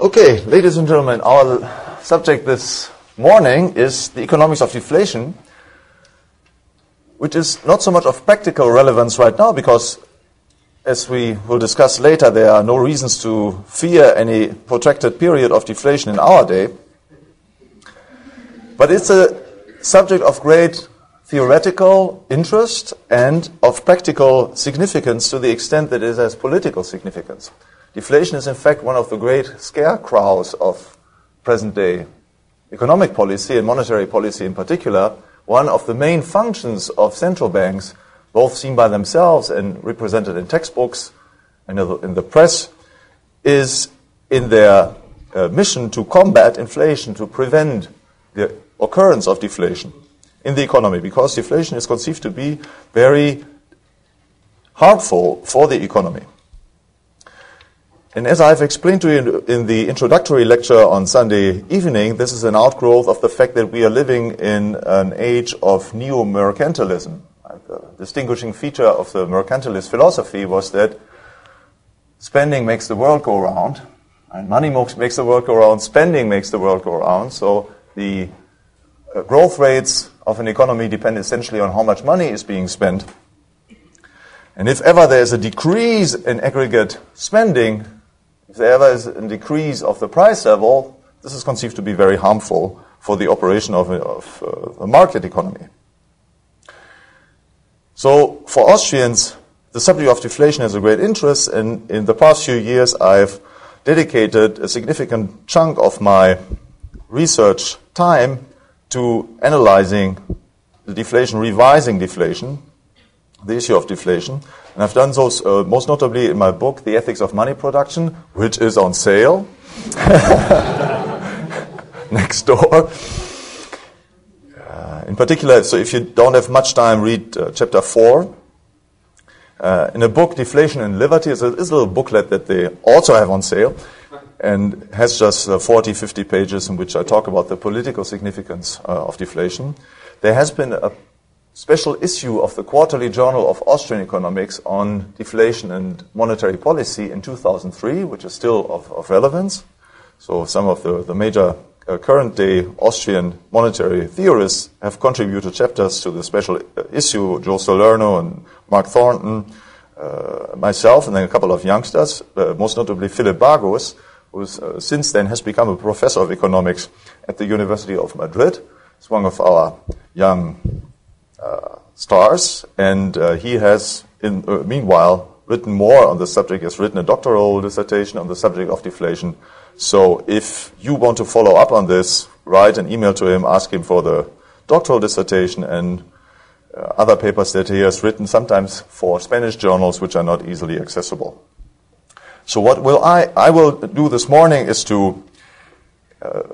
Okay, ladies and gentlemen, our subject this morning is the economics of deflation, which is not so much of practical relevance right now because, as we will discuss later, there are no reasons to fear any protracted period of deflation in our day. But it's a subject of great theoretical interest and of practical significance to the extent that it has political significance. Deflation is in fact one of the great scarecrows of present-day economic policy and monetary policy in particular. One of the main functions of central banks, both seen by themselves and represented in textbooks and in the press, is in their mission to combat inflation, to prevent the occurrence of deflation in the economy, because deflation is conceived to be very harmful for the economy. And as I've explained to you in the introductory lecture on Sunday evening, this is an outgrowth of the fact that we are living in an age of neo-mercantilism. The distinguishing feature of the mercantilist philosophy was that spending makes the world go round, and money makes the world go round, spending makes the world go round. So the growth rates of an economy depend essentially on how much money is being spent. And if ever there is a decrease in aggregate spending, if there ever is a decrease of the price level, this is conceived to be very harmful for the operation of a market economy. So for Austrians, the subject of deflation has a great interest, and in the past few years I've dedicated a significant chunk of my research time to analyzing the deflation, revising deflation, the issue of deflation. And I've done so most notably in my book, The Ethics of Money Production, which is on sale next door. In particular, so if you don't have much time, read chapter 4. In a book, Deflation and Liberty, is a little booklet that they also have on sale, and has just 40, 50 pages in which I talk about the political significance of deflation. There has been a special issue of the Quarterly Journal of Austrian Economics on deflation and monetary policy in 2003, which is still of relevance. So some of the major current-day Austrian monetary theorists have contributed chapters to the special issue, Joe Salerno and Mark Thornton, myself, and then a couple of youngsters, most notably Philip Bargos, who since then has become a professor of economics at the University of Madrid. He's one of our young stars, and he has, meanwhile, written more on the subject. He has written a doctoral dissertation on the subject of deflation. So if you want to follow up on this, write an email to him, ask him for the doctoral dissertation and other papers that he has written, sometimes for Spanish journals, which are not easily accessible. So what I will do this morning is to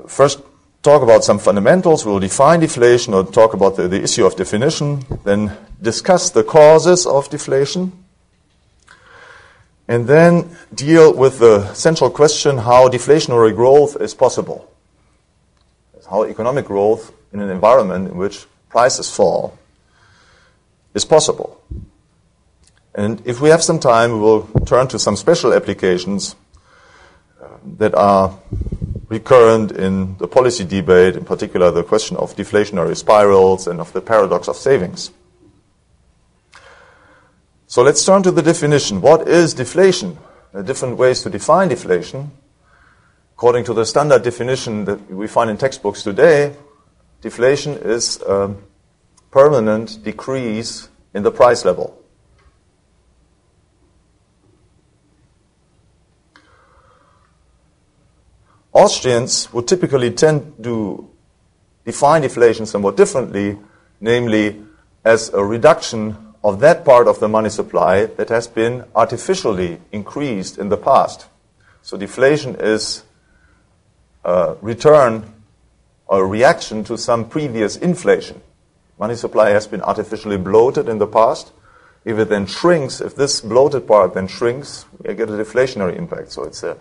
first talk about some fundamentals. We'll define deflation, or talk about the issue of definition, then discuss the causes of deflation, and then deal with the central question how deflationary growth is possible. How economic growth in an environment in which prices fall is possible. And if we have some time, we will turn to some special applications that are recurrent in the policy debate, in particular the question of deflationary spirals and of the paradox of savings. So let's turn to the definition. What is deflation? There are different ways to define deflation. According to the standard definition that we find in textbooks today, deflation is a permanent decrease in the price level. Austrians would typically tend to define deflation somewhat differently, namely as a reduction of that part of the money supply that has been artificially increased in the past. So deflation is a return or a reaction to some previous inflation. Money supply has been artificially bloated in the past. If it then shrinks, if this bloated part then shrinks, we get a deflationary impact. So it's a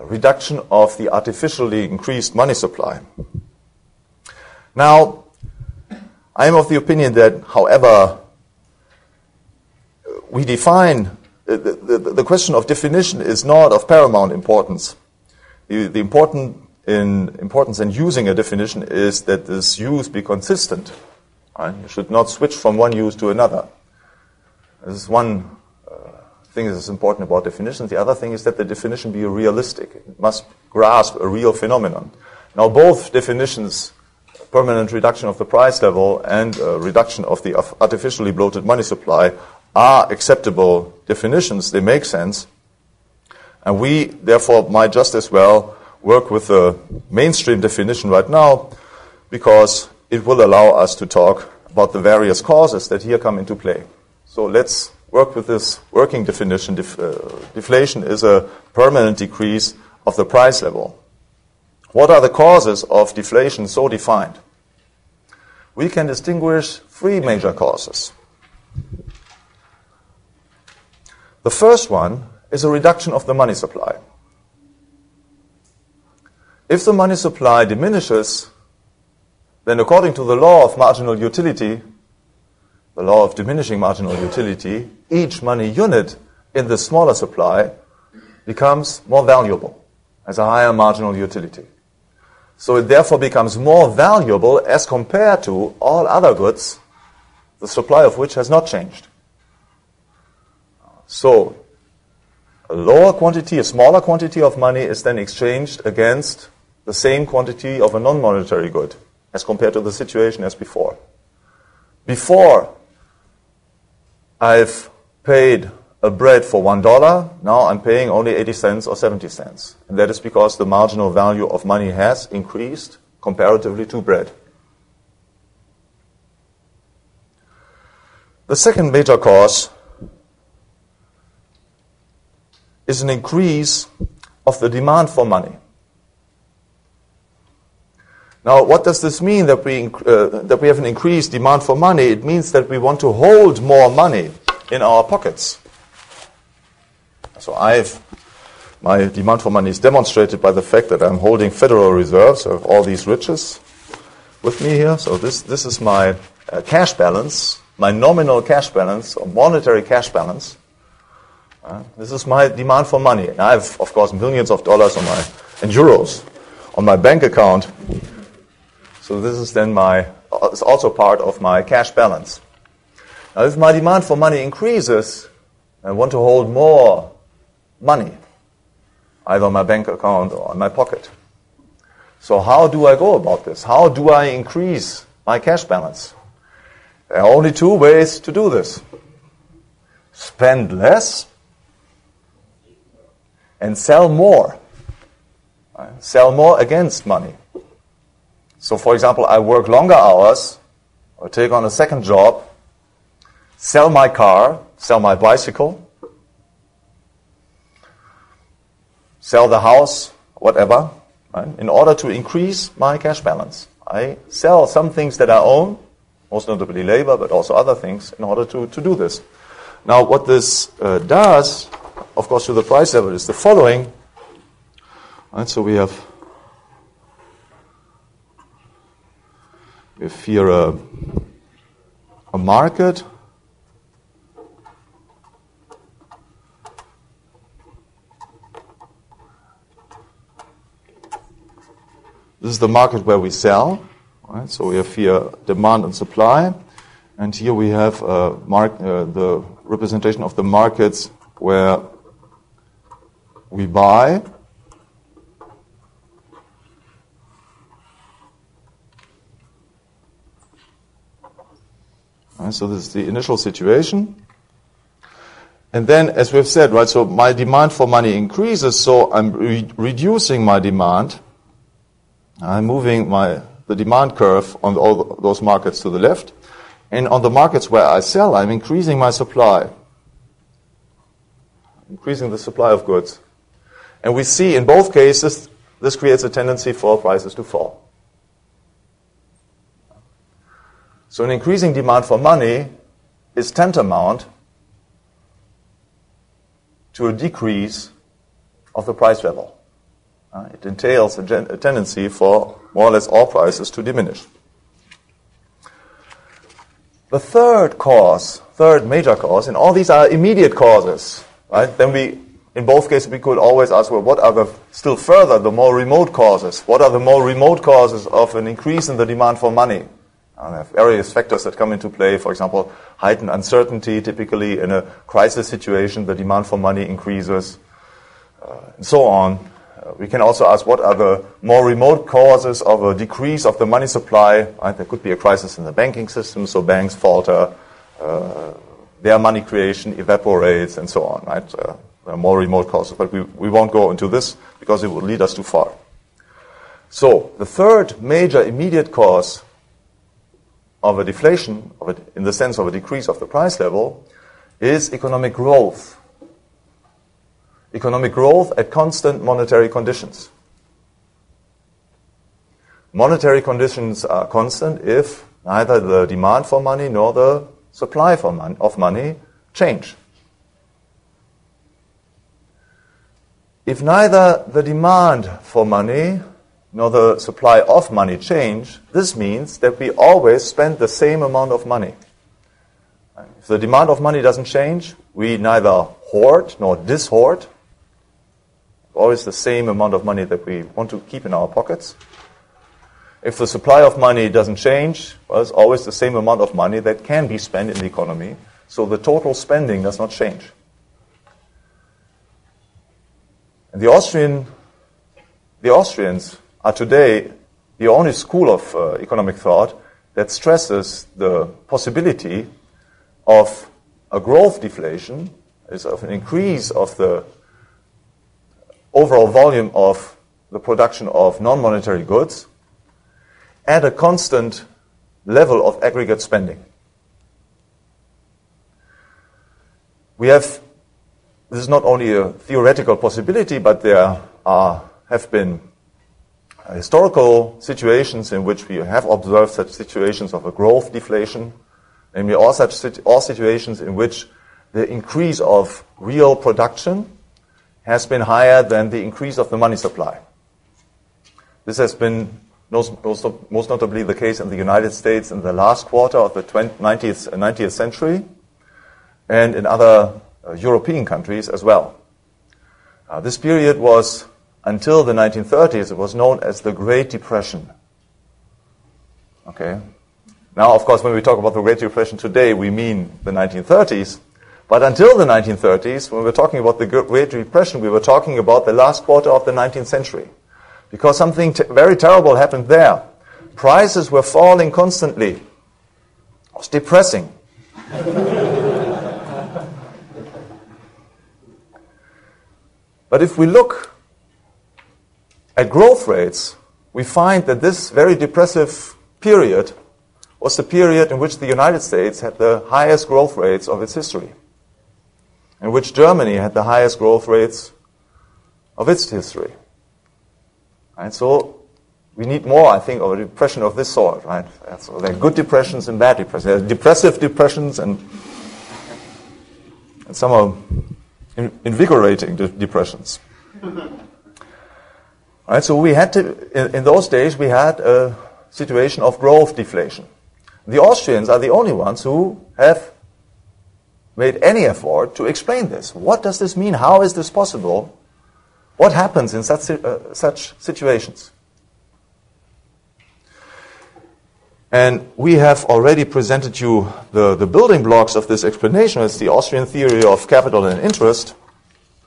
reduction of the artificially increased money supply. Now, I am of the opinion that, however, we define, the question of definition is not of paramount importance. the importance in using a definition is that this use be consistent. Right? You should not switch from one use to another. This is one thing that is important about definitions. The other thing is that the definition be realistic. It must grasp a real phenomenon. Now, both definitions, permanent reduction of the price level and reduction of the artificially bloated money supply, are acceptable definitions. They make sense. And we, therefore, might just as well work with the mainstream definition right now, because it will allow us to talk about the various causes that here come into play. So let's work with this working definition. Deflation is a permanent decrease of the price level. What are the causes of deflation so defined? We can distinguish three major causes. The first one is a reduction of the money supply. If the money supply diminishes, then according to the law of marginal utility, the law of diminishing marginal utility, each money unit in the smaller supply becomes more valuable, has a higher marginal utility. So it therefore becomes more valuable as compared to all other goods, the supply of which has not changed. So a lower quantity, a smaller quantity of money is then exchanged against the same quantity of a non-monetary good as compared to the situation as before. Before, I've paid a bread for $1, now I'm paying only 80 cents or 70 cents. And that is because the marginal value of money has increased comparatively to bread. The second major cause is an increase of the demand for money. Now, what does this mean that we have an increased demand for money? It means that we want to hold more money in our pockets. So my demand for money is demonstrated by the fact that I'm holding Federal Reserves of all these riches with me here. So this is my cash balance, my nominal cash balance, or monetary cash balance. This is my demand for money. And I have, of course, millions of dollars and euros on my bank account. So this is then it's also part of my cash balance. Now, if my demand for money increases, I want to hold more money, either on my bank account or in my pocket. So how do I go about this? How do I increase my cash balance? There are only two ways to do this. Spend less and sell more. Sell more against money. So, for example, I work longer hours, or take on a second job, sell my car, sell my bicycle, sell the house, whatever, right, in order to increase my cash balance. I sell some things that I own, most notably labor, but also other things, in order to do this. Now, what this does, of course, to the price level is the following. Right, so we have here a market. This is the market where we sell. Right? So we have here demand and supply. And here we have the representation of the markets where we buy. Right, so this is the initial situation. And then, as we've said, right, so my demand for money increases, so I'm reducing my demand. I'm moving the demand curve on all those markets to the left. And on the markets where I sell, I'm increasing my supply. Increasing the supply of goods. And we see in both cases, this creates a tendency for prices to fall. So an increasing demand for money is tantamount to a decrease of the price level. It entails a tendency for more or less all prices to diminish. The third major cause, and all these are immediate causes, right? Then in both cases, we could always ask, well, what are the more remote causes? What are the more remote causes of an increase in the demand for money? And there are various factors that come into play. For example, heightened uncertainty. Typically, in a crisis situation, the demand for money increases, and so on. We can also ask, what are the more remote causes of a decrease of the money supply? Right? There could be a crisis in the banking system, so banks falter, their money creation evaporates, and so on. Right? There are more remote causes, but we won't go into this because it would lead us too far. So the third major immediate cause of a deflation, in the sense of a decrease of the price level, is economic growth. Economic growth at constant monetary conditions. Monetary conditions are constant if neither the demand for money nor the supply of money change. If neither the demand for money nor the supply of money change, this means that we always spend the same amount of money. If the demand of money doesn't change, we neither hoard nor dishoard. Always the same amount of money that we want to keep in our pockets. If the supply of money doesn't change, well, it's always the same amount of money that can be spent in the economy. So the total spending does not change. And the Austrians are today the only school of economic thought that stresses the possibility of a growth deflation, is of an increase of the overall volume of the production of non-monetary goods at a constant level of aggregate spending. This is not only a theoretical possibility, but there have been historical situations in which we have observed such situations of a growth deflation, namely all situations in which the increase of real production has been higher than the increase of the money supply. This has been most notably the case in the United States in the last quarter of the 19th century, and in other European countries as well. This period was, until the 1930s, it was known as the Great Depression. Okay. Now, of course, when we talk about the Great Depression today, we mean the 1930s. But until the 1930s, when we were talking about the Great Depression, we were talking about the last quarter of the 19th century. Because something very terrible happened there. Prices were falling constantly. It was depressing. But if we look at growth rates, we find that this very depressive period was the period in which the United States had the highest growth rates of its history, in which Germany had the highest growth rates of its history. And so we need more, I think, of a depression of this sort, right? So there are good depressions and bad depressions. There are depressive depressions and some are invigorating depressions. Right, so we had to, in those days, we had a situation of growth deflation. The Austrians are the only ones who have made any effort to explain this. What does this mean? How is this possible? What happens in such situations? And we have already presented you the building blocks of this explanation. It's the Austrian theory of capital and interest.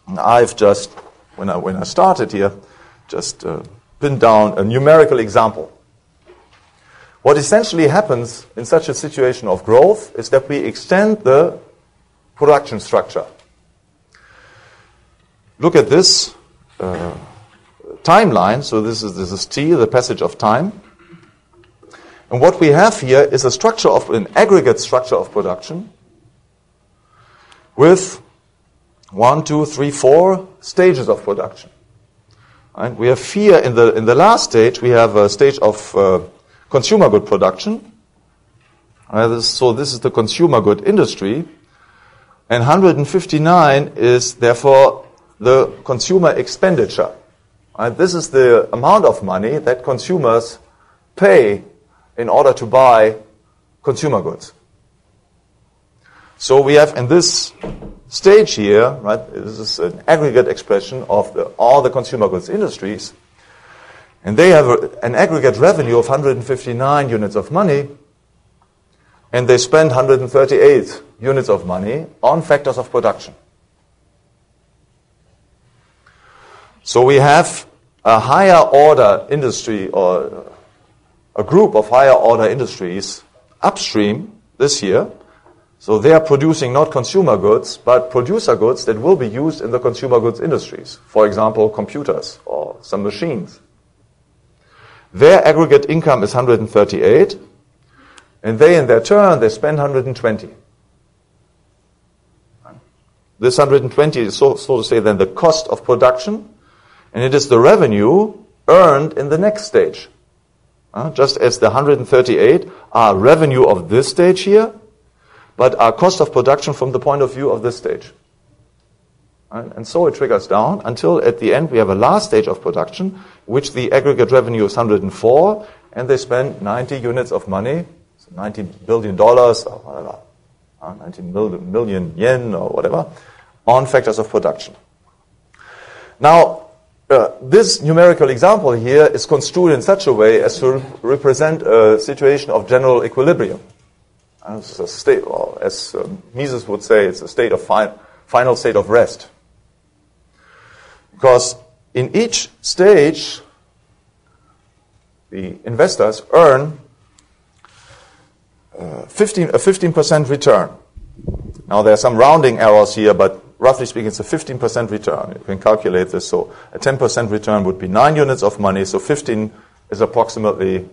And I've just, when I started here, just pinned down a numerical example. What essentially happens in such a situation of growth is that we extend the production structure. Look at this timeline. So this is T, the passage of time. And what we have here is an aggregate structure of production with 1, 2, 3, 4 stages of production. Right? We have here in the last stage, we have a stage of consumer good production. So this is the consumer good industry. And 159 is therefore the consumer expenditure. Right? This is the amount of money that consumers pay in order to buy consumer goods. So we have in this stage here, right, this is an aggregate expression of all the consumer goods industries, and they have an aggregate revenue of 159 units of money, and they spend 138 units of money on factors of production. So we have a higher order industry, or a group of higher order industries upstream this year. So they are producing not consumer goods, but producer goods that will be used in the consumer goods industries. For example, computers or some machines. Their aggregate income is 138, and they, in their turn, they spend 120. This 120 is, so to say, then the cost of production, and it is the revenue earned in the next stage. Just as the 138 are revenue of this stage here, but are cost of production from the point of view of this stage. And so it triggers down until at the end we have a last stage of production, which the aggregate revenue is 104, and they spend 90 units of money, so $90 billion or whatever, 90 million yen or whatever, on factors of production. Now, this numerical example here is construed in such a way as to represent a situation of general equilibrium. It's a state, well, as Mises would say, it's a state of final state of rest. Because in each stage, the investors earn a 15% return. Now there are some rounding errors here, but roughly speaking, it's a 15% return. You can calculate this. So a 10% return would be 9 units of money. So 15 is approximately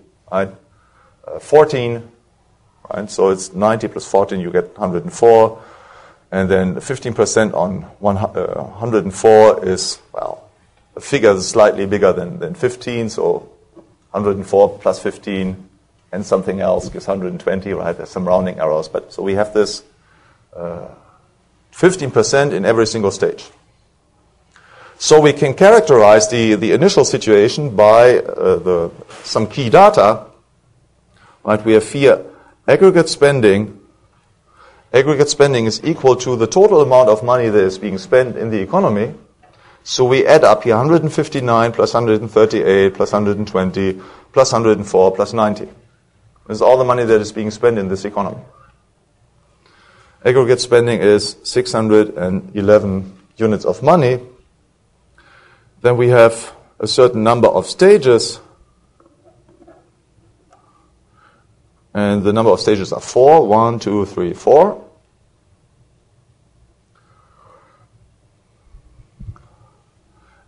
14. Right? So it's 90 plus 14, you get 104. And then 15% on 104 is, well, the figure is slightly bigger than 15. So 104 plus 15 and something else gives 120, right? There's some rounding errors. But so we have this 15% in every single stage. So we can characterize the initial situation by some key data. Right? We have here aggregate spending. Aggregate spending is equal to the total amount of money that is being spent in the economy. So we add up here 159 plus 138 plus 120 plus 104 plus 90. This is all the money that is being spent in this economy. Aggregate spending is 611 units of money. Then we have a certain number of stages. And the number of stages are 4. 1, 2, 3, 4.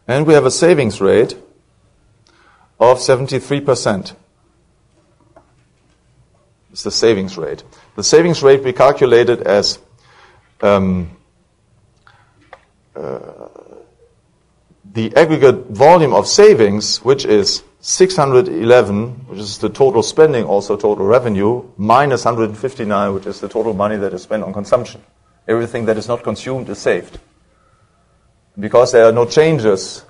And we have a savings rate of 73%. It's the savings rate. The savings rate we calculated as the aggregate volume of savings, which is 611, which is the total spending, also total revenue, minus 159, which is the total money that is spent on consumption. Everything that is not consumed is saved. Because there are no changes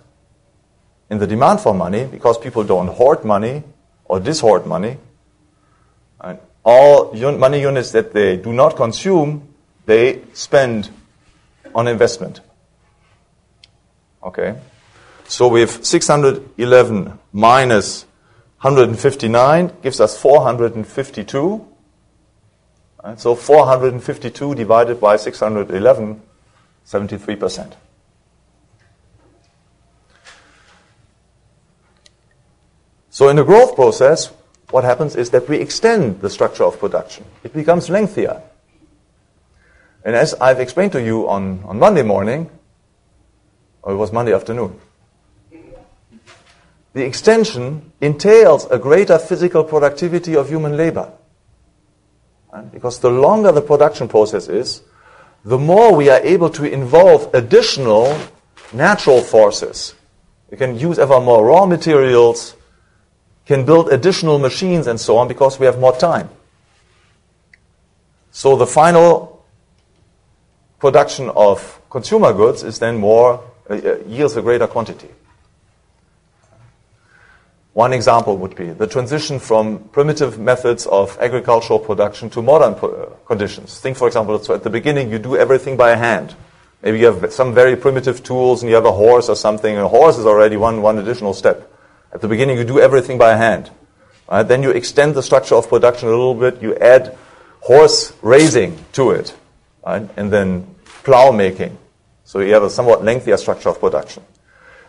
in the demand for money, because people don't hoard money or dishoard money, and all money units that they do not consume, they spend on investment. Okay? So we have 611 minus 159 gives us 452. And so 452 divided by 611, 73%. So in the growth process, what happens is that we extend the structure of production. It becomes lengthier. And as I've explained to you on Monday morning, or it was Monday afternoon, the extension entails a greater physical productivity of human labor. Right? Because the longer the production process is, the more we are able to involve additional natural forces. We can use ever more raw materials, can build additional machines and so on because we have more time. So the final production of consumer goods is then yields a greater quantity. One example would be the transition from primitive methods of agricultural production to modern conditions. Think, for example, so at the beginning you do everything by hand. Maybe you have some very primitive tools and you have a horse or something. A horse is already one additional step. At the beginning you do everything by hand. Right? Then you extend the structure of production a little bit. You add horse raising to it. Right? And then plow making. So you have a somewhat lengthier structure of production.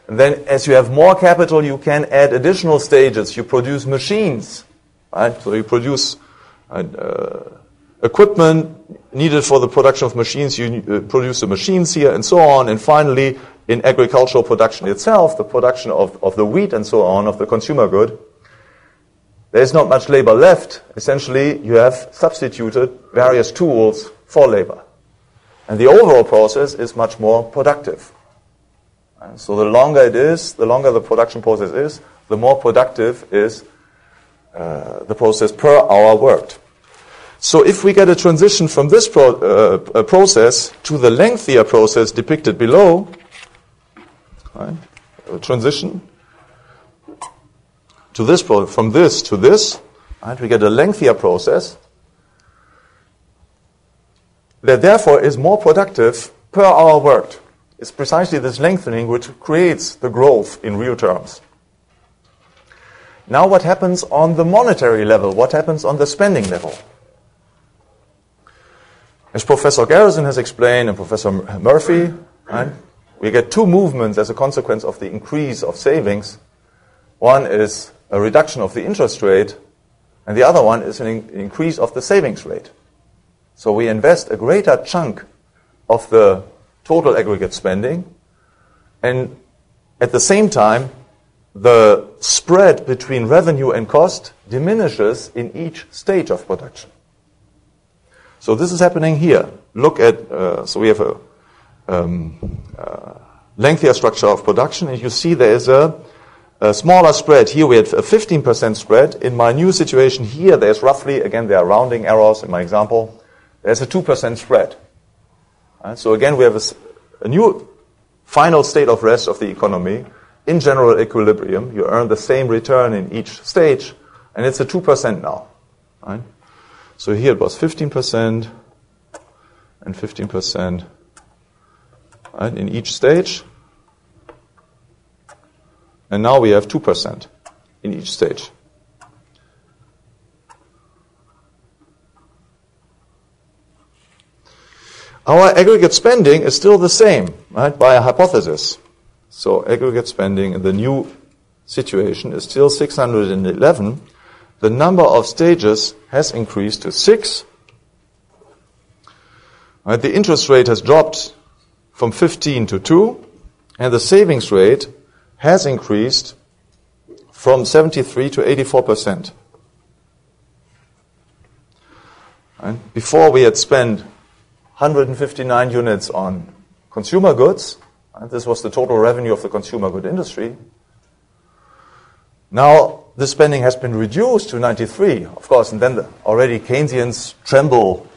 And then as you have more capital, you can add additional stages. You produce machines. Right? So you produce equipment needed for the production of machines. You produce the machines here and so on. And finally, in agricultural production itself, the production of the wheat and so on, of the consumer good, there is not much labor left. Essentially, you have substituted various tools for labor. And the overall process is much more productive. And so the longer it is, the longer the production process is, the more productive is the process per hour worked. So if we get a transition from this process to the lengthier process depicted below, right, a transition to this, from this to this, right, we get a lengthier process that therefore is more productive per hour worked. It's precisely this lengthening which creates the growth in real terms. Now what happens on the monetary level? What happens on the spending level? As Professor Garrison has explained and Professor Murphy, right, we get two movements as a consequence of the increase of savings. One is a reduction of the interest rate, and the other one is an increase of the savings rate. So we invest a greater chunk of the total aggregate spending, and at the same time, the spread between revenue and cost diminishes in each stage of production. So this is happening here. Look at, so we have a lengthier structure of production, and you see there is a smaller spread. Here we have a 15% spread. In my new situation here, there's roughly, again, there are rounding errors in my example, there's a 2% spread. Right? So again, we have a new final state of rest of the economy in general equilibrium. You earn the same return in each stage, and it's a 2% now. Right? So here it was 15% and 15%, right, in each stage. And now we have 2% in each stage. Our aggregate spending is still the same, right, by a hypothesis. So aggregate spending in the new situation is still 611. The number of stages has increased to 6. Right, the interest rate has dropped from 15 to 2, and the savings rate has increased from 73 to 84%. Right? Before we had spent 159 units on consumer goods. And this was the total revenue of the consumer good industry. Now, the spending has been reduced to 93, of course, and then already Keynesians tremble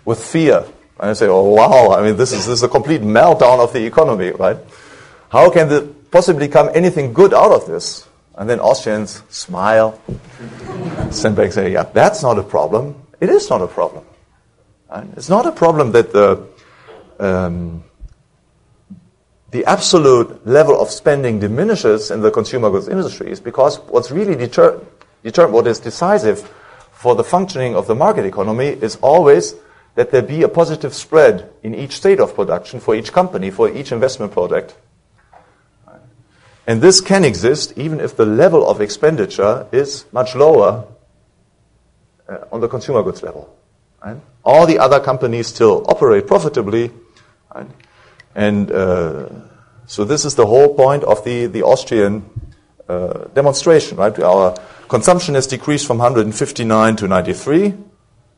with fear. And they say, oh, wow, I mean, this is a complete meltdown of the economy, right? How can there possibly come anything good out of this? And then Austrians smile, stand back and say, yeah, that's not a problem. It is not a problem. It's not a problem that the absolute level of spending diminishes in the consumer goods industries, because what's really what is decisive for the functioning of the market economy is always that there be a positive spread in each state of production for each company, for each investment project. And this can exist even if the level of expenditure is much lower on the consumer goods level. Right? All the other companies still operate profitably. Right? And so this is the whole point of the Austrian demonstration. Right? Our consumption has decreased from 159 to 93.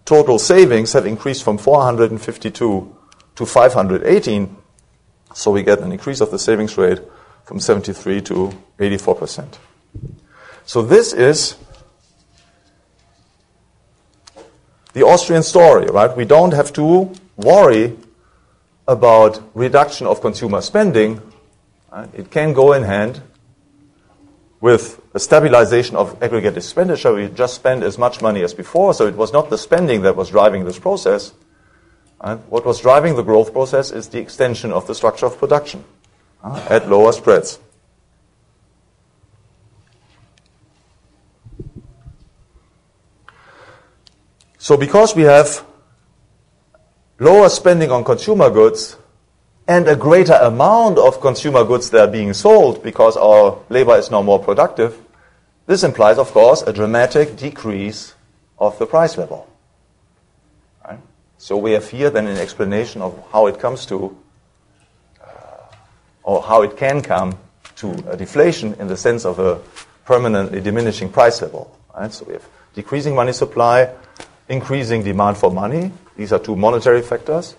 Total savings have increased from 452 to 518. So we get an increase of the savings rate from 73 to 84%. So this is the Austrian story, right? We don't have to worry about reduction of consumer spending. Right? It can go in hand with a stabilization of aggregate expenditure. We just spent as much money as before, so it was not the spending that was driving this process. And what was driving the growth process is the extension of the structure of production at lower spreads. So because we have lower spending on consumer goods and a greater amount of consumer goods that are being sold because our labor is now more productive, this implies, of course, a dramatic decrease of the price level. Right? So we have here then an explanation of how it comes to, or how it can come to a deflation in the sense of a permanently diminishing price level. Right? So we have decreasing money supply, increasing demand for money. These are two monetary factors.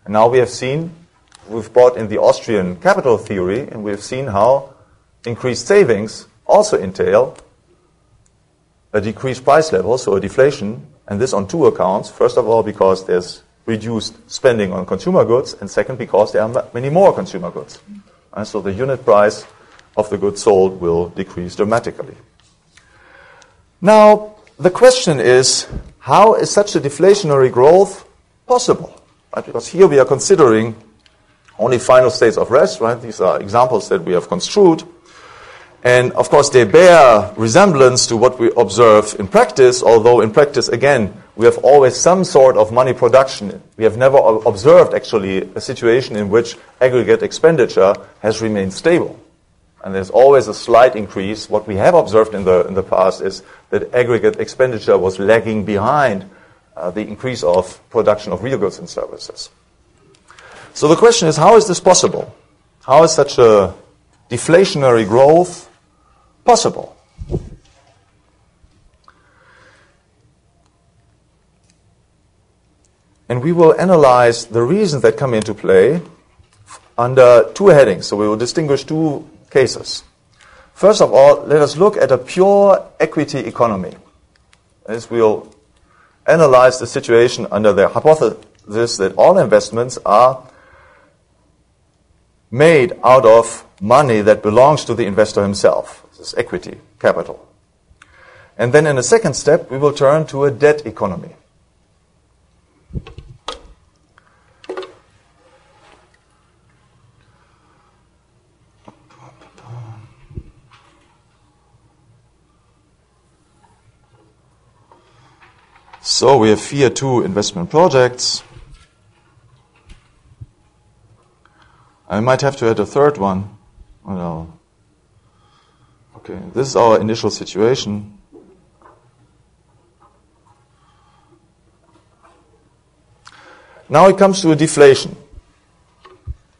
And now we've brought in the Austrian capital theory, and we've seen how increased savings also entail a decreased price level, so a deflation, and this on two accounts. First of all, because there's reduced spending on consumer goods, and second, because there are many more consumer goods. And so the unit price of the goods sold will decrease dramatically. Now, the question is, how is such a deflationary growth possible? Right? Because here we are considering only final states of rest, right? These are examples that we have construed. And of course, they bear resemblance to what we observe in practice, although in practice, again, we have always some sort of money production. We have never observed, actually, a situation in which aggregate expenditure has remained stable. And there's always a slight increase. What we have observed in the past is that aggregate expenditure was lagging behind the increase of production of real goods and services. So the question is, how is this possible? How is such a deflationary growth possible? And we will analyze the reasons that come into play under two headings. So we will distinguish two cases. First of all, let us look at a pure equity economy. As we'll analyze the situation under the hypothesis that all investments are made out of money that belongs to the investor himself. This is equity, capital. And then in a second step, we will turn to a debt economy. So we have here two investment projects. I might have to add a third one. Oh, no. Okay, this is our initial situation. Now it comes to a deflation.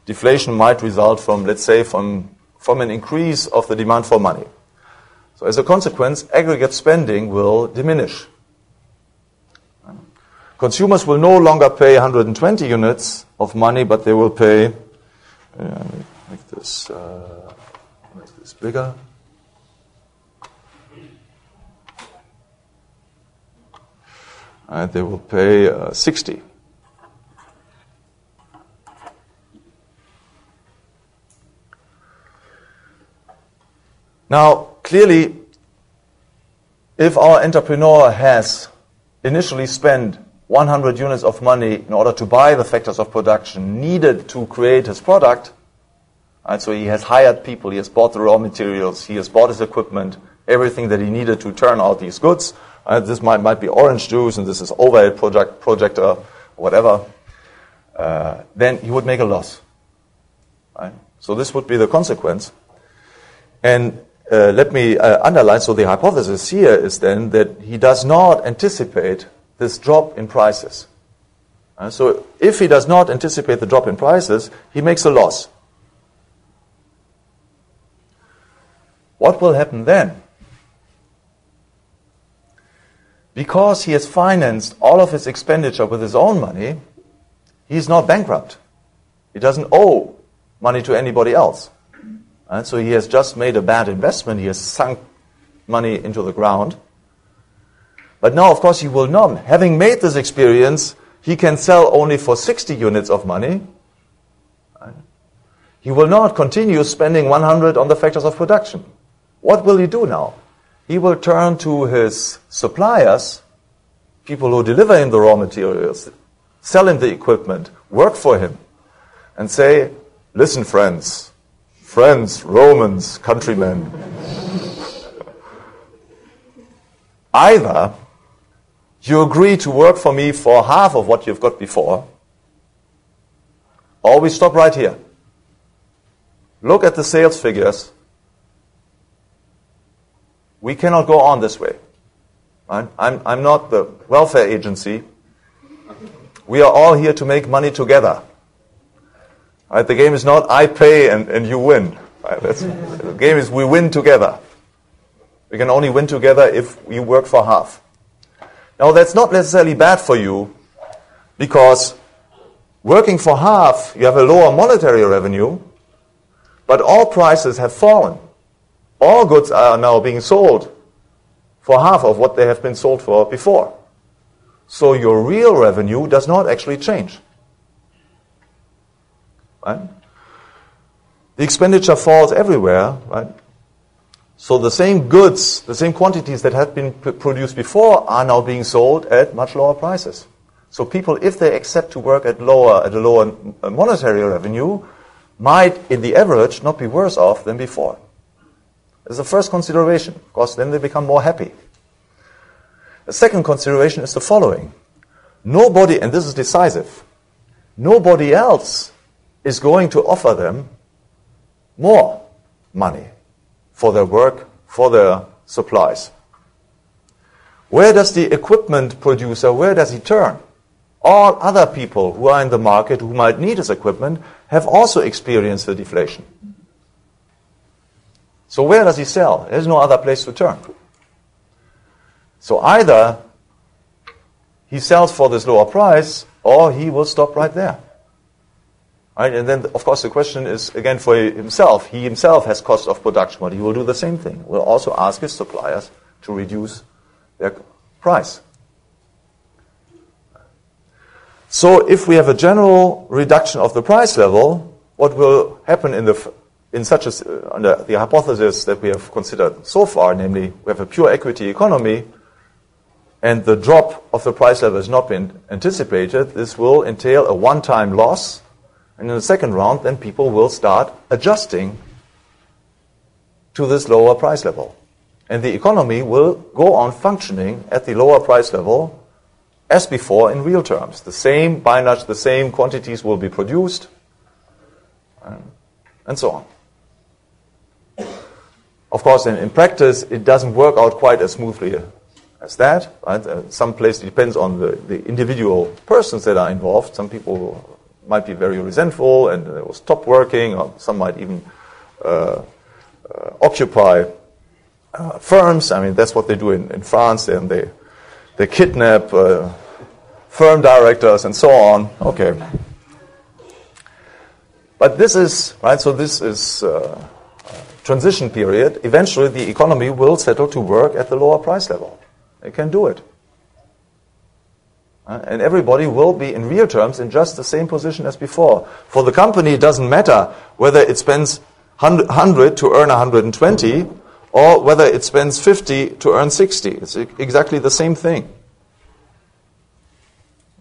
Deflation might result from, let's say, from an increase of the demand for money. So as a consequence, aggregate spending will diminish. Consumers will no longer pay 120 units of money, but they will pay, make this bigger. They will pay 60. Now, clearly, if our entrepreneur has initially spent 100 units of money in order to buy the factors of production needed to create his product, and so he has hired people, he has bought the raw materials, he has bought his equipment, everything that he needed to turn out these goods. This might be orange juice, and this is overhead projector, whatever. Then he would make a loss. Right? So this would be the consequence. And let me underline, so the hypothesis here is then that he does not anticipate this drop in prices. So if he does not anticipate the drop in prices, he makes a loss. What will happen then? Because he has financed all of his expenditure with his own money, he's not bankrupt. He doesn't owe money to anybody else. And so he has just made a bad investment. He has sunk money into the ground. But now, of course, he will not. Having made this experience, he can sell only for 60 units of money. He will not continue spending 100 on the factors of production. What will he do now? He will turn to his suppliers, people who deliver him the raw materials, sell him the equipment, work for him, and say, listen, friends, Romans, countrymen, either you agree to work for me for half of what you've got before, or we stop right here. Look at the sales figures. We cannot go on this way. Right? I'm not the welfare agency. We are all here to make money together. Right? The game is not I pay and you win. Right? The game is we win together. We can only win together if you work for half. Now that's not necessarily bad for you, because working for half, you have a lower monetary revenue, but all prices have fallen. All goods are now being sold for half of what they have been sold for before. So your real revenue does not actually change. Right? The expenditure falls everywhere, right? So the same goods, the same quantities that had been produced before are now being sold at much lower prices. So people, if they accept to work at a lower monetary revenue, might, in the average, not be worse off than before. This is the first consideration. Of course, then they become more happy. The second consideration is the following. Nobody, and this is decisive, nobody else is going to offer them more money for their work, for their supplies. Where does the equipment producer, where does he turn? All other people who are in the market who might need his equipment have also experienced the deflation. So where does he sell? There's no other place to turn. So either he sells for this lower price, or he will stop right there. Right? And then, of course, the question is, again, for himself. He himself has cost of production, but he will do the same thing. He will also ask his suppliers to reduce their price. So if we have a general reduction of the price level, what will happen under the hypothesis that we have considered so far, namely we have a pure equity economy, and the drop of the price level has not been anticipated, this will entail a one-time loss. And in the second round, then people will start adjusting to this lower price level. And the economy will go on functioning at the lower price level as before in real terms. The same binage, the same quantities will be produced, and so on. Of course, in practice, it doesn't work out quite as smoothly as that. Right? Some place it depends on the individual persons that are involved. Some people might be very resentful and they will stop working, or some might even occupy firms. I mean, that's what they do in France, and they kidnap firm directors and so on. Okay. But this is, right, so this is transition period. Eventually the economy will settle to work at the lower price level. They can do it. And everybody will be, in real terms, in just the same position as before. For the company, it doesn't matter whether it spends 100 to earn 120, or whether it spends 50 to earn 60. It's exactly the same thing.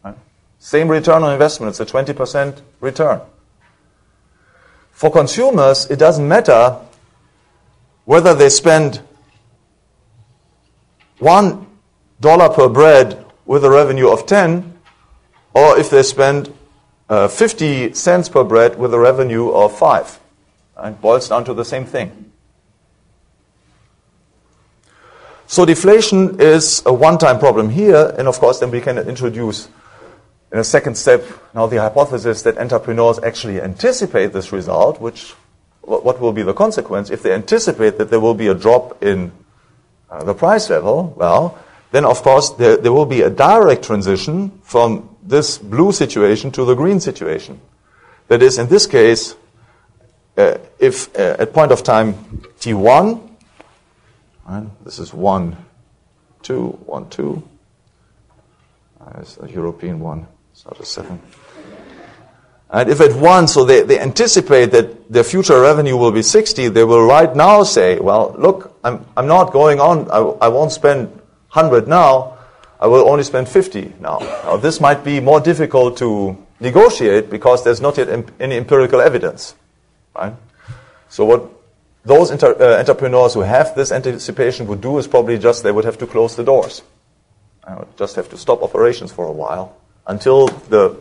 Right? Same return on investment. It's a 20% return. For consumers, it doesn't matter whether they spend $1 per bread with a revenue of 10, or if they spend 50 cents per bread with a revenue of 5. It boils down to the same thing. So deflation is a one-time problem here, and of course then we can introduce in a second step now the hypothesis that entrepreneurs actually anticipate this result, what will be the consequence? If they anticipate that there will be a drop in the price level, well, then of course there will be a direct transition from this blue situation to the green situation. That is, in this case, if at point of time t1, right, this is 1, 2, 1, 2, it's a European one, it's not a 7. And if at 1, so they anticipate that their future revenue will be 60, they will right now say, well, look, I'm not going on, I won't spend 100 now, I will only spend 50 now. Now, this might be more difficult to negotiate because there's not yet any empirical evidence, right? So what those entrepreneurs who have this anticipation would do is probably just they would have to close the doors. I would just have to stop operations for a while until the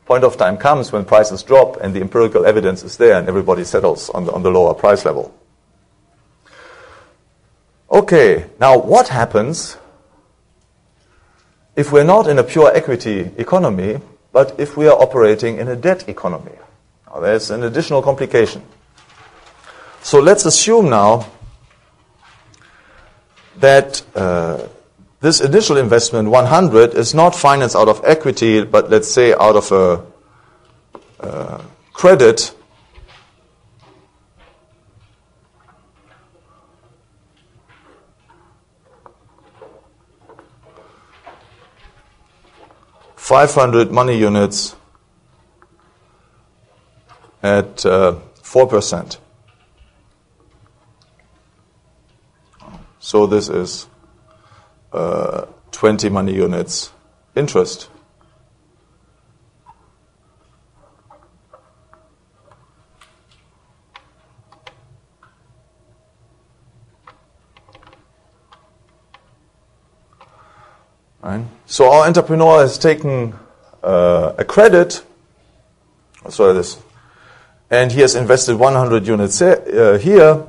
point of time comes when prices drop and the empirical evidence is there and everybody settles on the lower price level. Okay, now what happens if we're not in a pure equity economy, but if we are operating in a debt economy? Now, there's an additional complication. So let's assume now that this initial investment, 100, is not financed out of equity, but let's say out of a credit. $500 money units at 4%. So this is 20 money units interest. Right. So our entrepreneur has taken a credit, and he has invested 100 units here.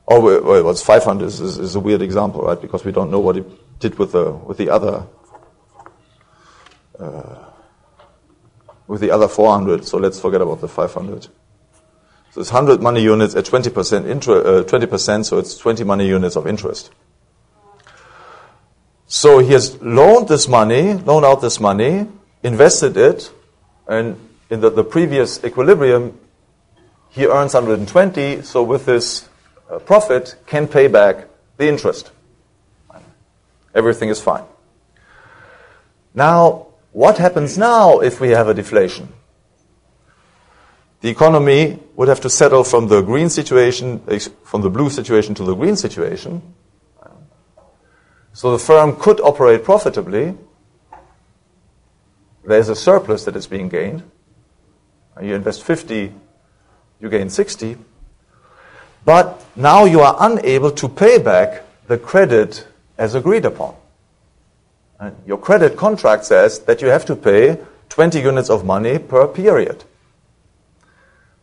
Oh, well, it was 500 is a weird example, right? Because we don't know what he did with the other 400. So let's forget about the 500. So it's 100 money units at 20% 20%. So it's 20 money units of interest. So he has loaned out this money, invested it, and in the previous equilibrium, he earns 120. So with this profit, can pay back the interest. Everything is fine. Now, what happens now if we have a deflation? The economy would have to settle from the green situation, from the blue situation to the green situation. So the firm could operate profitably. There's a surplus that is being gained. You invest 50, you gain 60. But now you are unable to pay back the credit as agreed upon. And your credit contract says that you have to pay 20 units of money per period.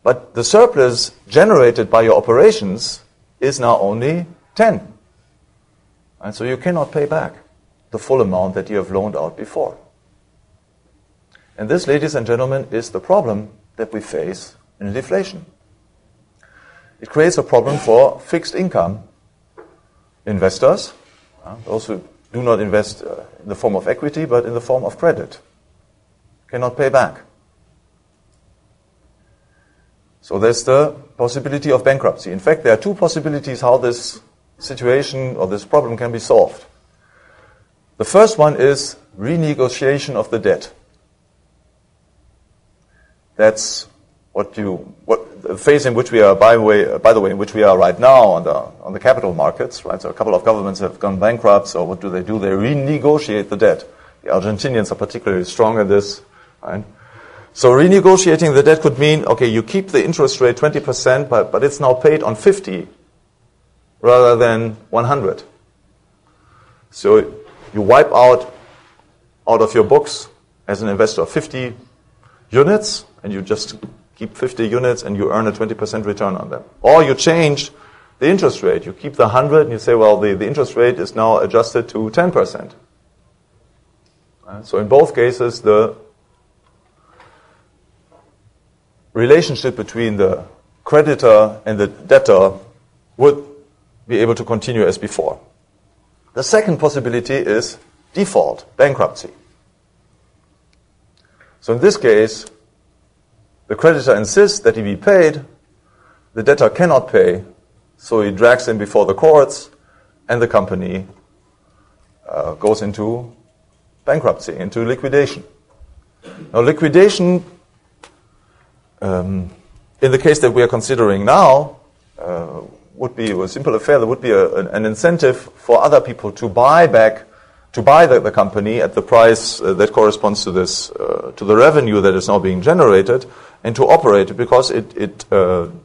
But the surplus generated by your operations is now only 10. And so you cannot pay back the full amount that you have loaned out before. And this, ladies and gentlemen, is the problem that we face in deflation. It creates a problem for fixed income investors, those who do not invest in the form of equity, but in the form of credit, cannot pay back. So there's the possibility of bankruptcy. In fact, there are two possibilities how this situation or this problem can be solved. The first one is renegotiation of the debt. That's the phase in which we are, by the way, in which we are right now on the capital markets, right? So a couple of governments have gone bankrupt. So what do? They renegotiate the debt. The Argentinians are particularly strong in this, right? So renegotiating the debt could mean, okay, you keep the interest rate 20%, but it's now paid on 50 rather than 100. So you wipe out of your books as an investor 50 units, and you just keep 50 units and you earn a 20% return on them. Or you change the interest rate. You keep the 100 and you say, well, the interest rate is now adjusted to 10%. So in both cases, the relationship between the creditor and the debtor would be able to continue as before. The second possibility is default, bankruptcy. So in this case, the creditor insists that he be paid, the debtor cannot pay, so he drags him before the courts, and the company goes into bankruptcy, into liquidation. Now, liquidation, in the case that we are considering now, would be a simple affair. There would be an incentive for other people to buy the company at the price that corresponds to this to the revenue that is now being generated, and to operate it because it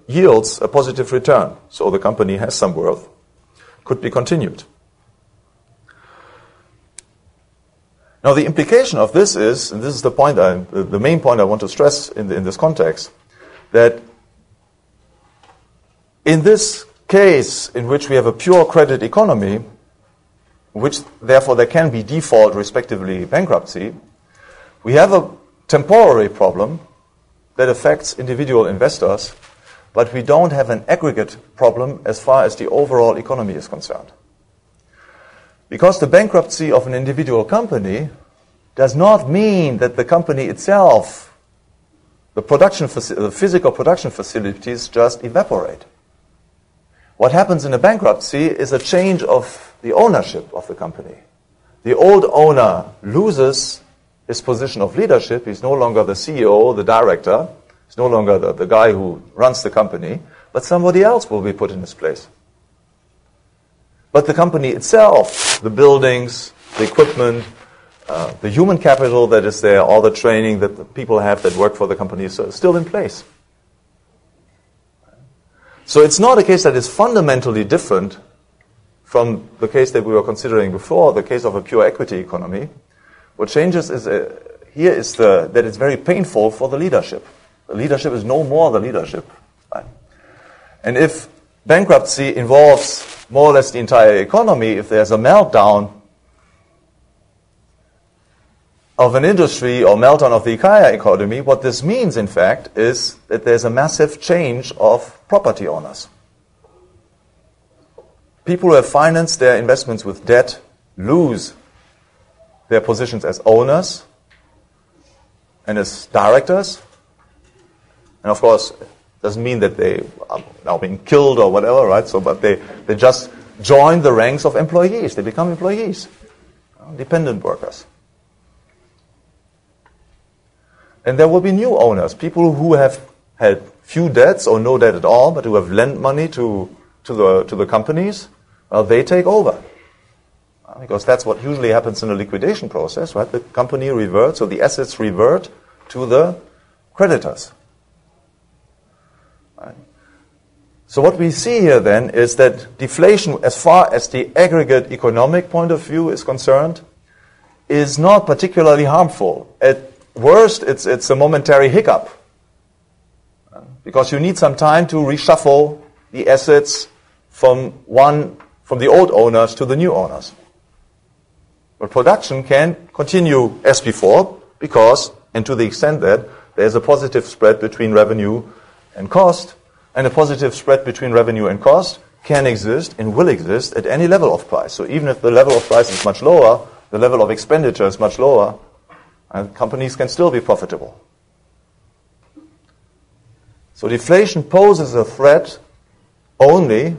yields a positive return. So the company has some worth, could be continued. Now the implication of this is, and this is the main point I want to stress in this context, that in this case in which we have a pure credit economy, which therefore there can be default, respectively bankruptcy, we have a temporary problem that affects individual investors, but we don't have an aggregate problem as far as the overall economy is concerned. Because the bankruptcy of an individual company does not mean that the company itself, the physical production facilities, just evaporate. What happens in a bankruptcy is a change of the ownership of the company. The old owner loses his position of leadership. He's no longer the CEO, the director. He's no longer the guy who runs the company, but somebody else will be put in his place. But the company itself, the buildings, the equipment, the human capital that is there, all the training that the people have that work for the company is still in place. So it's not a case that is fundamentally different from the case that we were considering before, the case of a pure equity economy. What changes is here is that it's very painful for the leadership. The leadership is no more the leadership. Right? And if bankruptcy involves more or less the entire economy, if there's a meltdown of an industry or meltdown of the entire economy, what this means, in fact, is that there's a massive change of property owners. People who have financed their investments with debt lose their positions as owners and as directors. And of course, it doesn't mean that they are now being killed or whatever, right? So, but they just join the ranks of employees. They become employees, dependent workers. And there will be new owners, people who have had few debts or no debt at all, but who have lent money to the companies. Well, they take over. Because that's what usually happens in a liquidation process, right? The company reverts, or the assets revert to the creditors. Right? So what we see here then is that deflation, as far as the aggregate economic point of view is concerned, is not particularly harmful. At worst, it's a momentary hiccup. Because you need some time to reshuffle the assets from the old owners to the new owners. But production can continue as before because, and to the extent that there's a positive spread between revenue and cost, and a positive spread between revenue and cost can exist and will exist at any level of price. So even if the level of price is much lower, the level of expenditure is much lower, and companies can still be profitable. So deflation poses a threat only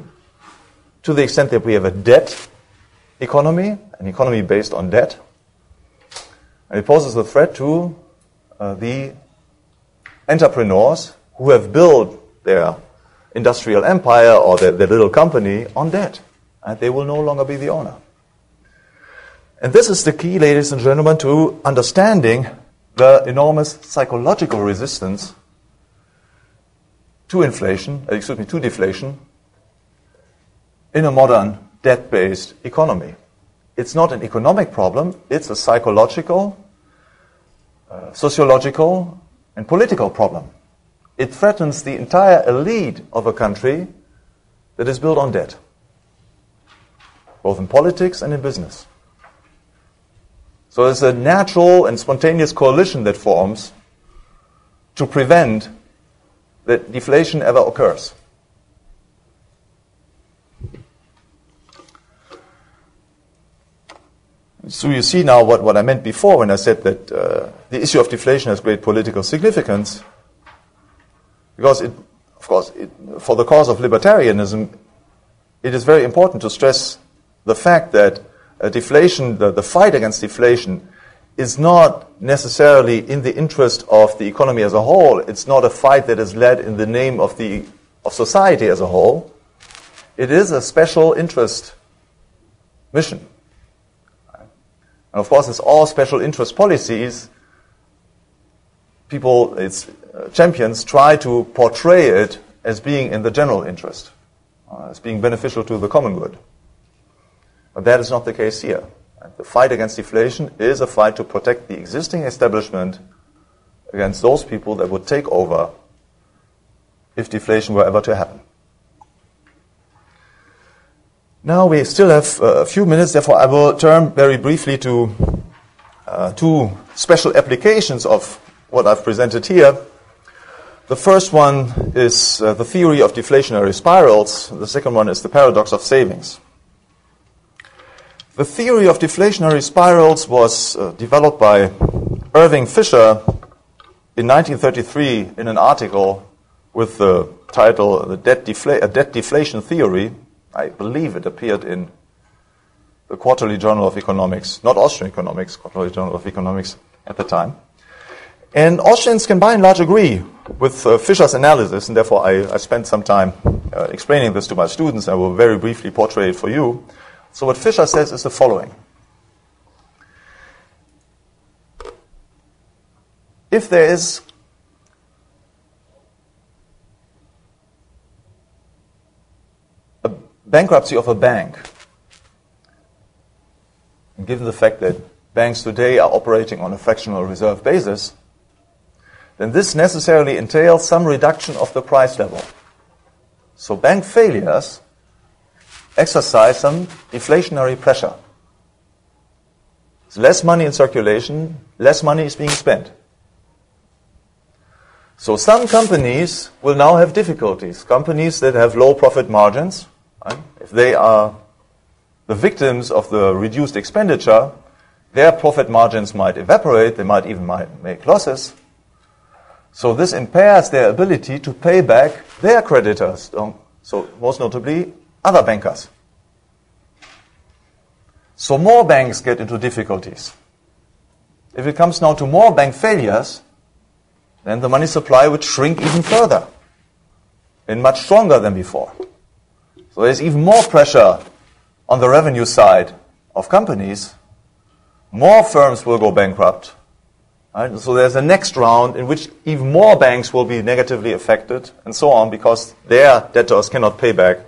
to the extent that we have a debt economy, an economy based on debt. And it poses a threat to the entrepreneurs who have built their industrial empire or their little company on debt. And they will no longer be the owner. And this is the key, ladies and gentlemen, to understanding the enormous psychological resistance to deflation in a modern debt-based economy. It's not an economic problem, it's a psychological, sociological, and political problem. It threatens the entire elite of a country that is built on debt, both in politics and in business. So there's a natural and spontaneous coalition that forms to prevent that deflation ever occurs. So you see now what I meant before when I said that the issue of deflation has great political significance, because for the cause of libertarianism, it is very important to stress the fact that deflation, the fight against deflation, is not necessarily in the interest of the economy as a whole. It's not a fight that is led in the name of society as a whole. it is a special interest mission. And of course, as all special interest policies, people, its champions, try to portray it as being in the general interest, as being beneficial to the common good. But that is not the case here. The fight against deflation is a fight to protect the existing establishment against those people that would take over if deflation were ever to happen. Now we still have a few minutes, therefore I will turn very briefly to two special applications of what I've presented here. The first one is the theory of deflationary spirals. The second one is the paradox of savings. The theory of deflationary spirals was developed by Irving Fisher in 1933 in an article with the title A Debt Deflation Theory. I believe it appeared in the Quarterly Journal of Economics, not Austrian Economics, Quarterly Journal of Economics at the time. And Austrians can by and large agree with Fisher's analysis, and therefore I spent some time explaining this to my students. I will very briefly portray it for you. So what Fisher says is the following. If there is a bankruptcy of a bank, and given the fact that banks today are operating on a fractional reserve basis, then this necessarily entails some reduction of the price level. So bank failures exercise some deflationary pressure. There's less money in circulation, less money is being spent. So some companies will now have difficulties. Companies that have low profit margins, right? If they are the victims of the reduced expenditure, their profit margins might evaporate, they might even make losses. So this impairs their ability to pay back their creditors, so most notably other bankers. So more banks get into difficulties. If it comes now to more bank failures, then the money supply would shrink even further and much stronger than before. So there's even more pressure on the revenue side of companies. More firms will go bankrupt. Right? So there's a next round in which even more banks will be negatively affected and so on because their debtors cannot pay back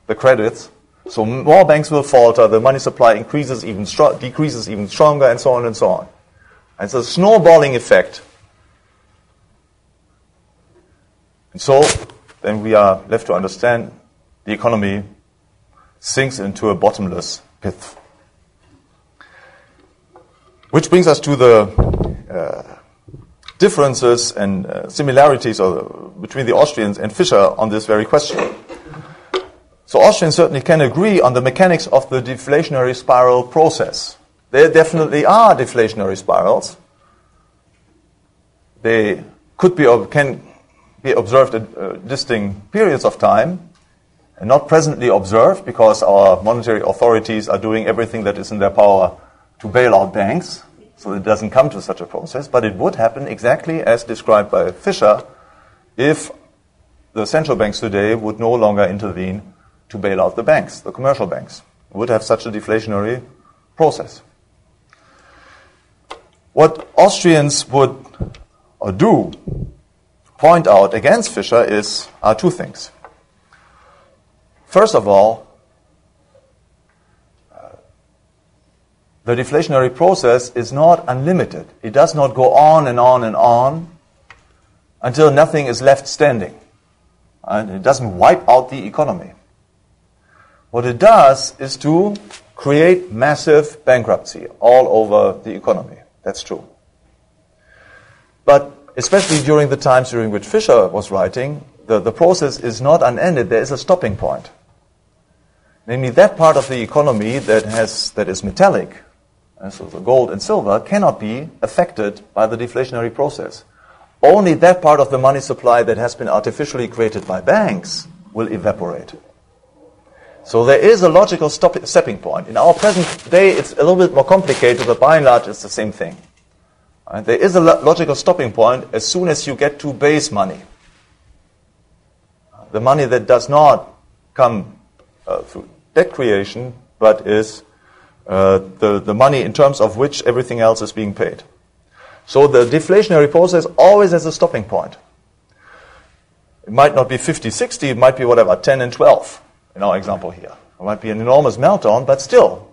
the credits. So more banks will falter, the money supply increases even decreases even stronger, and so on and so on. And it's a snowballing effect. And so then we are left to understand the economy sinks into a bottomless pit. Which brings us to the differences and similarities between the Austrians and Fisher on this very question. So Austrians certainly can agree on the mechanics of the deflationary spiral process. There definitely are deflationary spirals. They can be observed at distinct periods of time and not presently observed because our monetary authorities are doing everything that is in their power to bail out banks. So it doesn't come to such a process, but it would happen exactly as described by Fisher if the central banks today would no longer intervene to bail out the banks, the commercial banks. It would have such a deflationary process. What Austrians would point out against Fisher are two things. First of all, the deflationary process is not unlimited. It does not go on and on and on until nothing is left standing. And it doesn't wipe out the economy. What it does is to create massive bankruptcy all over the economy. That's true. But especially during the times during which Fisher was writing, the process is not unended. There is a stopping point. Namely, that part of the economy that is metallic, so the gold and silver, cannot be affected by the deflationary process. Only that part of the money supply that has been artificially created by banks will evaporate. So there is a logical stepping point. In our present day, it's a little bit more complicated, but by and large, it's the same thing. Right? There is a logical stopping point as soon as you get to base money. The money that does not come through debt creation, but is the money in terms of which everything else is being paid. So the deflationary process always has a stopping point. It might not be 50-60, it might be whatever, 10 and 12 in our example here. It might be an enormous meltdown, but still,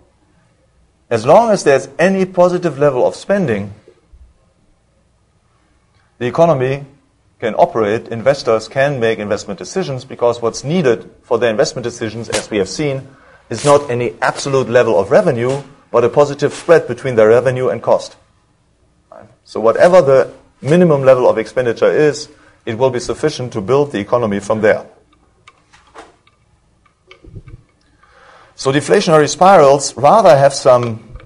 as long as there's any positive level of spending, the economy can operate, investors can make investment decisions, because what's needed for their investment decisions, as we have seen, is not any absolute level of revenue, but a positive spread between their revenue and cost. So whatever the minimum level of expenditure is, it will be sufficient to build the economy from there. So deflationary spirals rather have some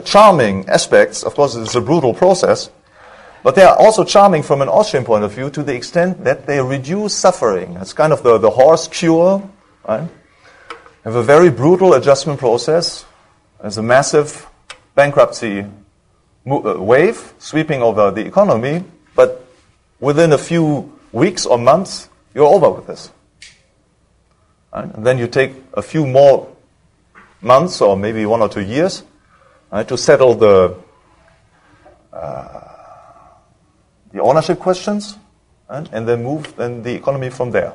charming aspects. Of course, it's a brutal process, but they are also charming from an Austrian point of view to the extent that they reduce suffering. It's kind of the horse cure, right? Have a very brutal adjustment process. There's a massive bankruptcy wave sweeping over the economy, but within a few weeks or months, you're over with this. Right? And then you take a few more months or maybe 1 or 2 years, right, to settle the ownership questions, right, and then move the economy from there.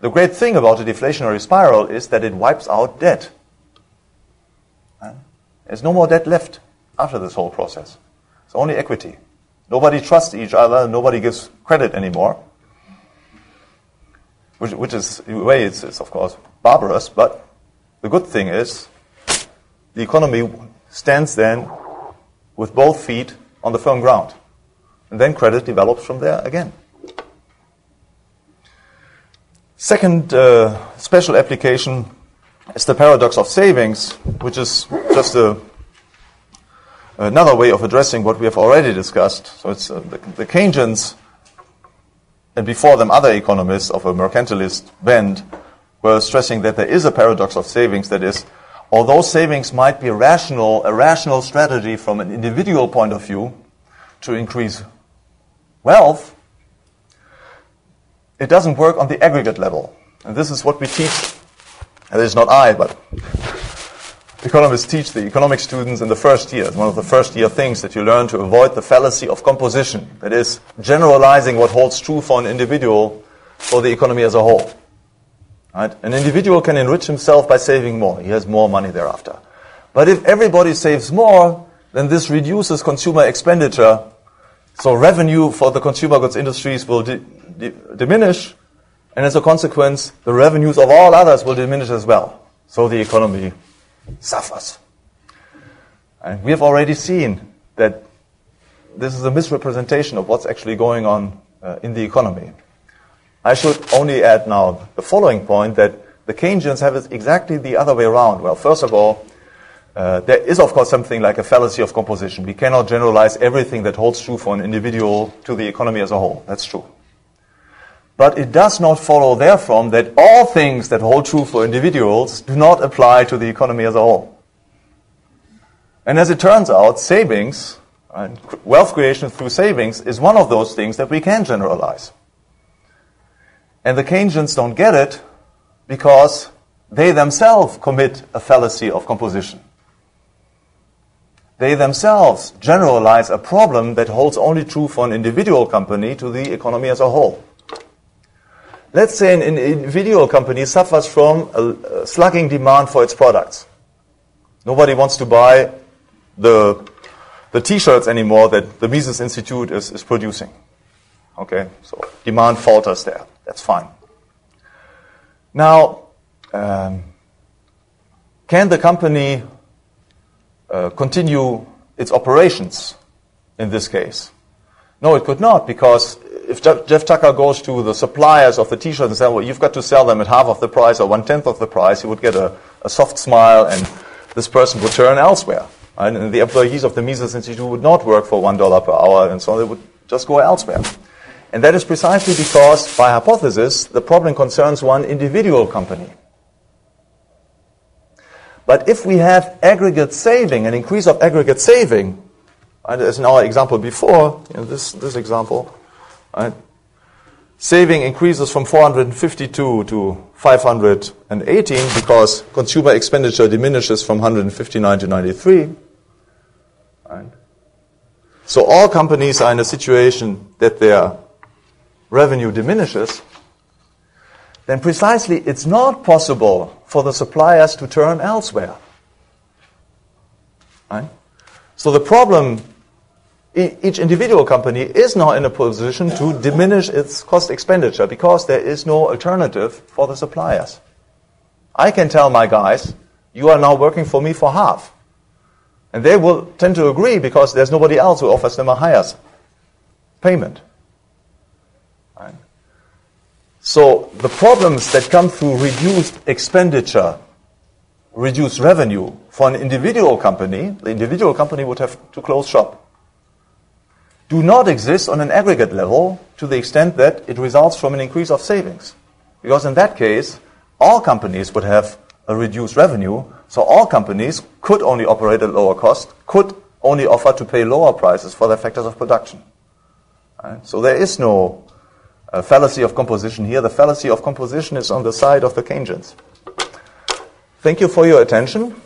The great thing about a deflationary spiral is that it wipes out debt. Right? There's no more debt left after this whole process. It's only equity. Nobody trusts each other, nobody gives credit anymore. Which is, in a way, it's of course barbarous, but the good thing is the economy stands then with both feet on the firm ground. And then credit develops from there again. Second special application is the paradox of savings, which is just another way of addressing what we have already discussed. So it's the Keynesians, and before them other economists of a mercantilist bent, were stressing that there is a paradox of savings. That is, although savings might be a rational strategy from an individual point of view to increase wealth, it doesn't work on the aggregate level. And this is what we teach. And it is not I, but economists teach the economic students in the first year. It's one of the first year things that you learn to avoid the fallacy of composition. That is, generalizing what holds true for an individual for the economy as a whole. Right? An individual can enrich himself by saving more. He has more money thereafter. But if everybody saves more, then this reduces consumer expenditure. So revenue for the consumer goods industries will diminish, and as a consequence, the revenues of all others will diminish as well. So the economy suffers. And we have already seen that this is a misrepresentation of what's actually going on in the economy. I should only add now the following point, that the Keynesians have it exactly the other way around. Well, first of all, there is, of course, something like a fallacy of composition. We cannot generalize everything that holds true for an individual to the economy as a whole. That's true. But it does not follow therefrom that all things that hold true for individuals do not apply to the economy as a whole. And as it turns out, savings, wealth creation through savings, is one of those things that we can generalize. And the Keynesians don't get it because they themselves commit a fallacy of composition. They themselves generalize a problem that holds only true for an individual company to the economy as a whole. Let's say an individual company suffers from a slugging demand for its products. Nobody wants to buy the T-shirts anymore that the Mises Institute is producing. Okay, so demand falters there. That's fine. Now, can the company continue its operations in this case? No, it could not, because if Jeff Tucker goes to the suppliers of the T-shirts and says, well, you've got to sell them at half of the price or 1/10 of the price, he would get a soft smile, and this person would turn elsewhere. Right? And the employees of the Mises Institute would not work for $1 per hour, and so they would just go elsewhere. And that is precisely because, by hypothesis, the problem concerns one individual company. But if we have aggregate saving, an increase of aggregate saving, right, as in our example before, this example, right, saving increases from 452 to 518 because consumer expenditure diminishes from 159 to 93. Right? So all companies are in a situation that their revenue diminishes. Then precisely it's not possible for the suppliers to turn elsewhere. Right? So the problem, each individual company is now in a position to diminish its cost expenditure because there is no alternative for the suppliers. I can tell my guys, you are now working for me for half. And they will tend to agree because there's nobody else who offers them a higher payment. Right? So the problems that come through reduced expenditure, reduced revenue for an individual company, the individual company would have to close shop, do not exist on an aggregate level to the extent that it results from an increase of savings. Because in that case, all companies would have a reduced revenue, so all companies could only operate at lower cost, could only offer to pay lower prices for their factors of production. Right? So there is no fallacy of composition here. The fallacy of composition is on the side of the Keynesians. Thank you for your attention.